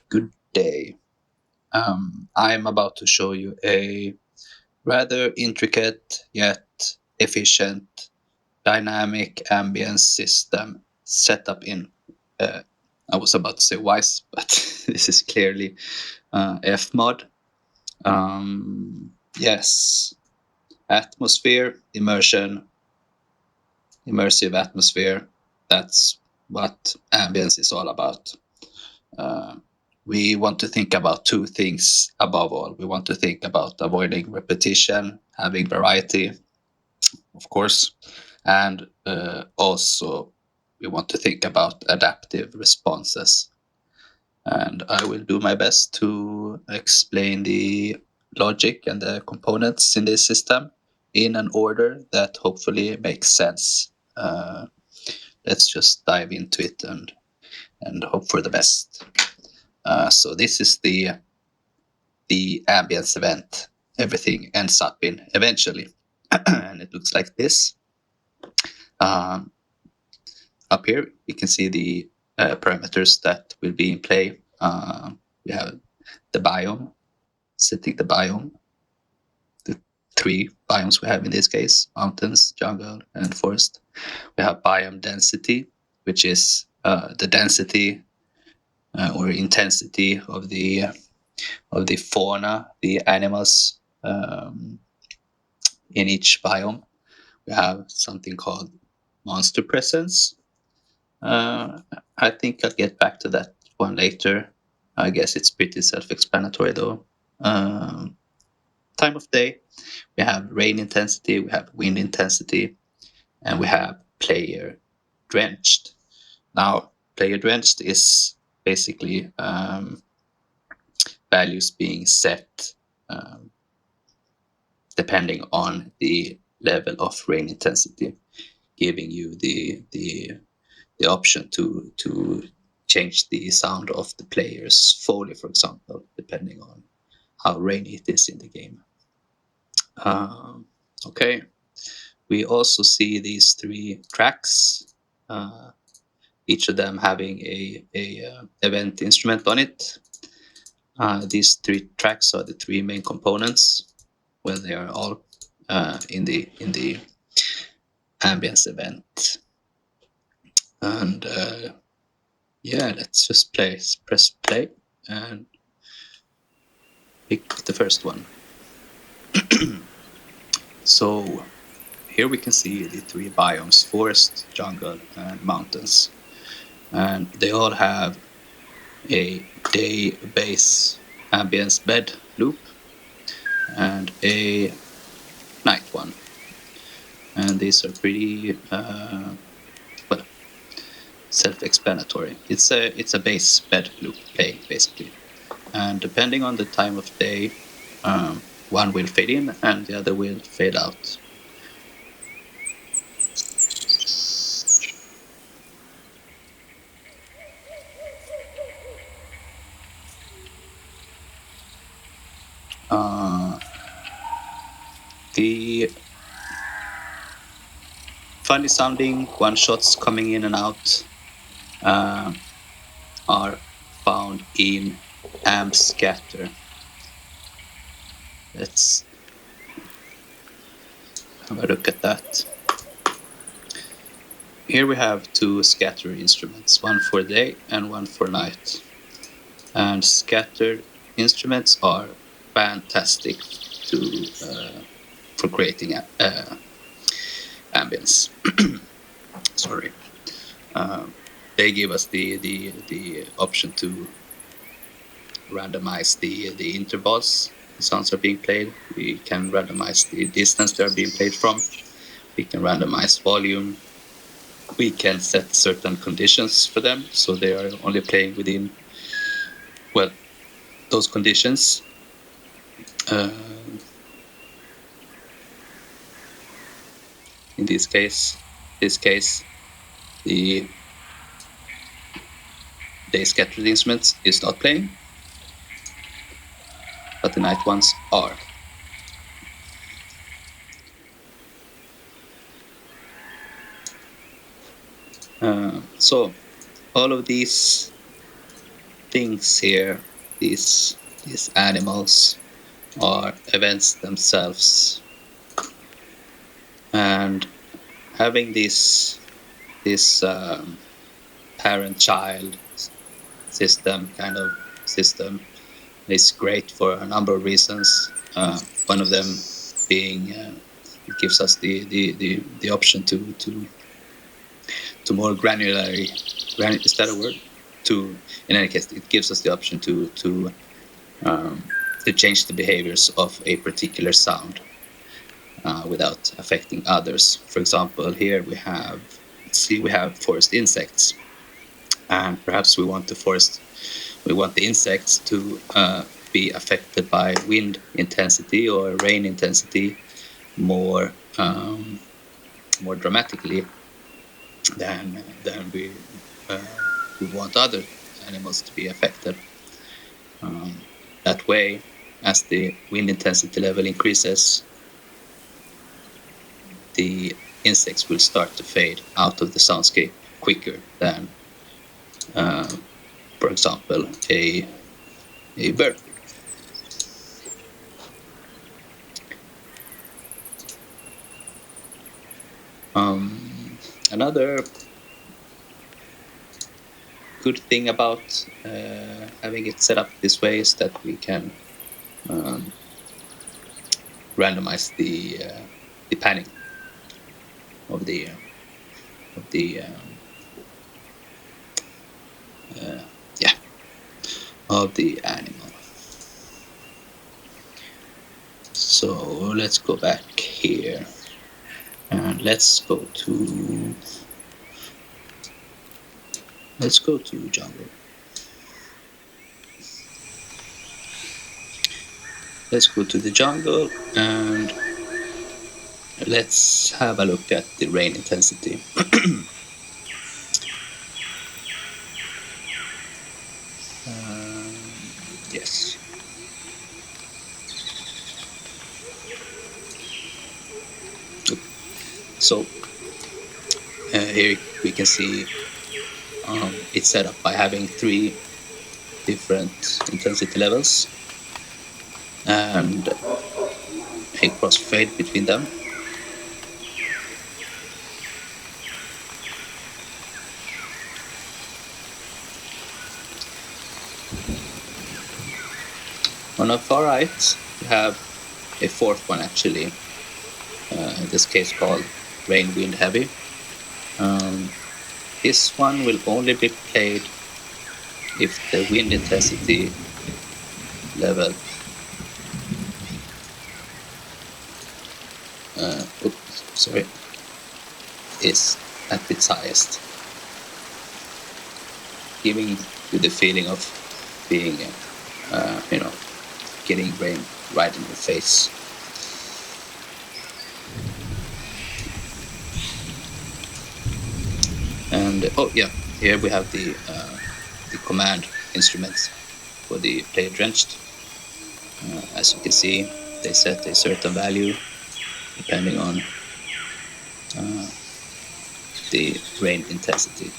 Good day. I'm about to show you a rather intricate yet efficient dynamic ambience system set up in, I was about to say WISE, but this is clearly FMOD. Yes, atmosphere, immersion, immersive atmosphere. That's what ambience is all about. Uh, we want to think about two things above all. We want to think about avoiding repetition, having variety, of course, and also we want to think about adaptive responses. And I will do my best to explain the logic and the components in this system in an order that hopefully makes sense. Let's just dive into it and hope for the best. So this is the ambience event everything ends up in eventually. And it looks like this. Um, Up here, we can see the parameters that will be in play. We have the biome, setting the biome, the three biomes we have in this case, mountains, jungle, and forest. We have biome density, which is the density or intensity of the fauna, the animals in each biome. We have something called monster presence. I think I'll get back to that one later. I guess it's pretty self-explanatory though. Time of day, we have rain intensity, we have wind intensity, and we have player drenched. Now, player drenched is basically values being set um, depending on the level of rain intensity, giving you the option to change the sound of the player's foley, for example, depending on how rainy it is in the game. Okay, we also see these three tracks, uh, each of them having a event instrument on it. These three tracks are the three main components. Well, they are all in the ambience event. And yeah, let's just press play and pick the first one. So here we can see the three biomes: forest, jungle, and mountains. And they all have a day base ambience bed loop and a night one. And these are pretty well, self-explanatory. It's a base bed loop play basically, and depending on the time of day, one will fade in and the other will fade out. The funny sounding one shots coming in and out are found in amp scatter. Let's have a look at that. Here we have two scatter instruments, one for day and one for night. And scatter instruments are fantastic for creating ambience. Sorry. They give us the option to randomize the intervals the sounds are being played. We can randomize the distance they are being played from. We can randomize volume. We can set certain conditions for them, so they are only playing within, well, those conditions. In this case, the day scattered instruments is not playing, but the night ones are. So all of these things here, these animals, are events themselves, and having this parent-child system kind of system is great for a number of reasons. One of them being it gives us the option to more granularly. Is that a word? In any case, it gives us the option to change the behaviors of a particular sound without affecting others. For example, here we have forest insects, and perhaps we want the insects to be affected by wind intensity or rain intensity more dramatically than we want other animals to be affected. That way, as the wind intensity level increases, the insects will start to fade out of the soundscape quicker than, for example, a bird. Another good thing about having it set up this way is that we can randomize the panning of the animal. So let's go back here and let's go to jungle. Let's go to the jungle and let's have a look at the rain intensity. Yes. So here we can see it's set up by having 3 different intensity levels and a crossfade between them. On the far right, we have a 4th one actually, in this case called rain wind heavy. This one will only be played if the wind intensity level is at its highest, giving you the feeling of being getting rain right in your face. And here we have the command instruments for the player drenched. As you can see, they set a certain value depending on the rain intensity.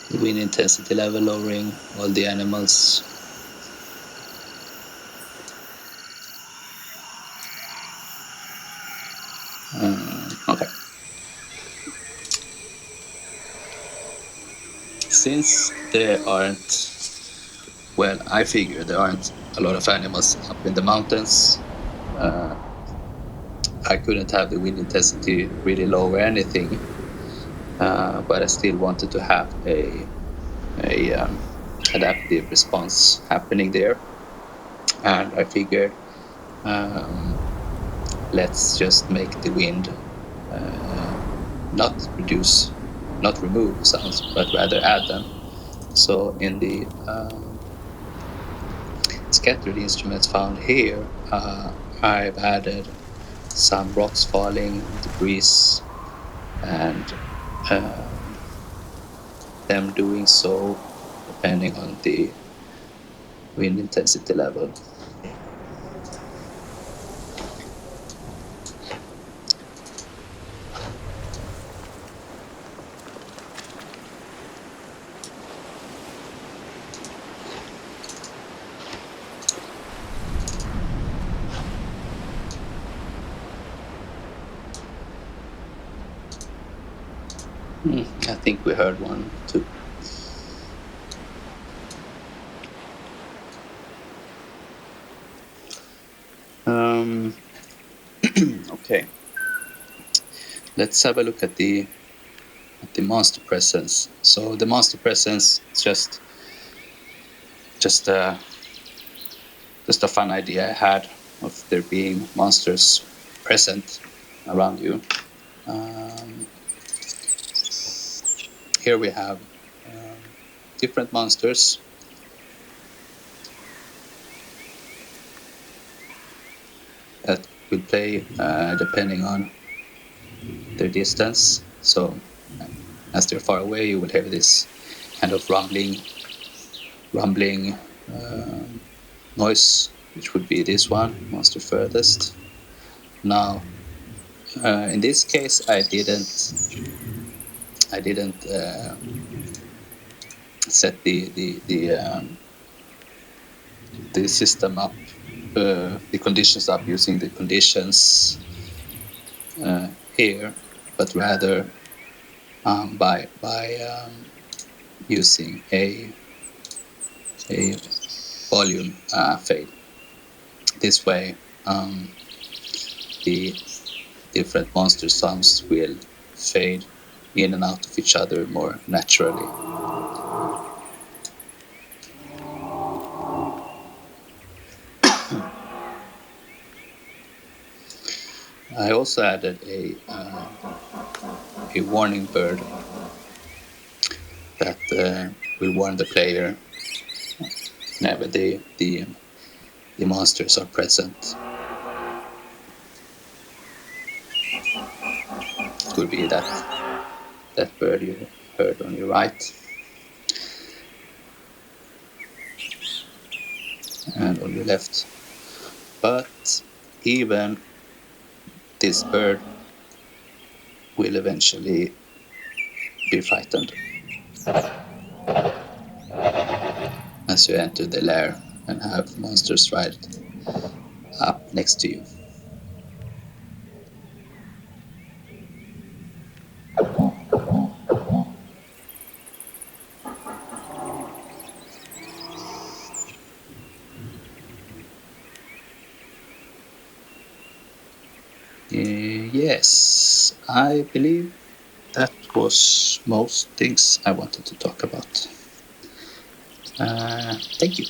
The wind intensity level lowering all the animals. Okay. Since there aren't, I figure there aren't a lot of animals up in the mountains, I couldn't have the wind intensity really low or anything, but I still wanted to have a adaptive response happening there, and I figured let's just make the wind not remove sounds, but rather add them. So in the scattered instruments found here, I've added some rocks falling, debris, and them doing so depending on the wind intensity level. I think we heard one too. Okay, let's have a look at the monster presence. So the monster presence is just a fun idea I had of there being monsters present around you. Here we have different monsters. That will play depending on their distance. So as they're far away, you will hear this kind of rumbling noise, which would be this one, monster furthest. Now, in this case, I didn't set the system up, the conditions up using the conditions here, but rather by using a volume fade. This way, the different monster sounds will fade in and out of each other more naturally. I also added a warning bird that will warn the player whenever the monsters are present. It could be that bird you heard on your right and on your left. But even this bird will eventually be frightened as you enter the lair and have monsters right up next to you. Yes, I believe that was most things I wanted to talk about. Thank you.